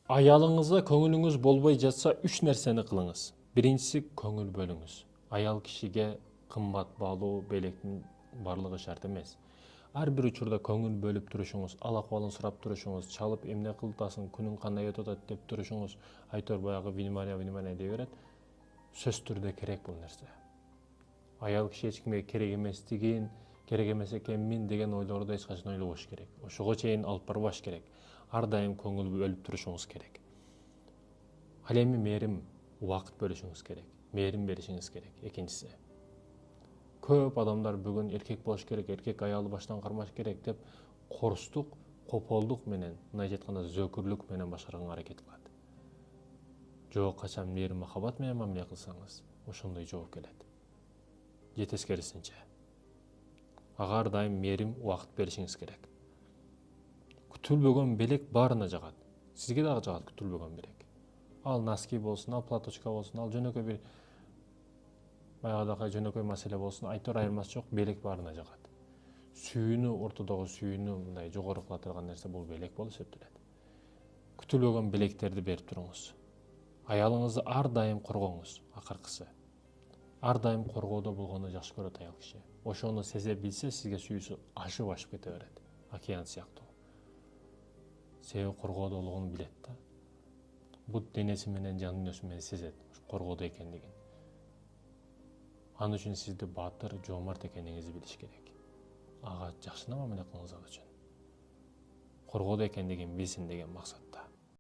Аялыңызга көңүлүңүз болбой жатса 3 нерсени кылыңыз. Биринчиси көңүл бөлүңүз. Аял кишиге кымбат баалуу белектин барлыгы шарт эмес. Ар бир учурда көңүл бөлүп турушуңуз, ал акыбалын сурап турушуңуз, чалып эмне кылтасың, күнүң кандай өтүп атат деп турушуңуз, айтор баягы внимание дей берет. Сөзсүз түрдө керек бул нерсе. Аял киши эч кимге керек эместигин, керек эмес экенмин деген ойлорду эч качан ойлобош керек. Ошого чейин алып барбаш керек. Ар дайым көңүл бөлүп турушуңуз керек. Ал эми мээрим, убакыт бөлүшүңүз керек. Мээрим беришиңиз керек. Экинчиси. Көп адамдар бүгүн эркек болуш керек, эркек аялды баштан кармаш керек деп корустук, кополдук менен, мындайча айтканда зөкүрлүк менен башкарганга аракет кылат. Жок, качан мээрим махаббат менен мамиле кылсаңыз, ошондой жооп келет. Же тескерисинче. Ага ар дайым мээрим, убакыт беришиңиз керек. Күтүлбөгөн белек баарына жагат. Сизге дагы жагат күтүлбөгөн белек. Ал носки болсун, ал платочка болсун, ал жөнөкөй бир баягыдагы жөнөкөй маселе болсун, айтор айырмасы жок, белек баарына жагат. Сүйүүнү, ортодогу сүйүүнү мындай жогору кыла турган нерсе бул белек болуп эсептелет. Күтүлбөгөн белектерди берип туруңуз. Аялыңызды ар дайым коргоңуз, акыркысы. Ар дайым коргоодо болгону жакшы көрөт аял киши. Ошону сезе билсе, сизге сүйүүсү ашып кете берет. Океан сыяктуу. Себеби коргоодо болгону билет да. Бут денеси менен, жан дүйнөсү менен сезет, коргоодо экендигин. Ал үчүн сизди баатыр, жоомарт экениңизди билиш керек. Ага жакшына мамиле кылыңыз ал үчүн. Коргоодо экендигин билсин деген максатта.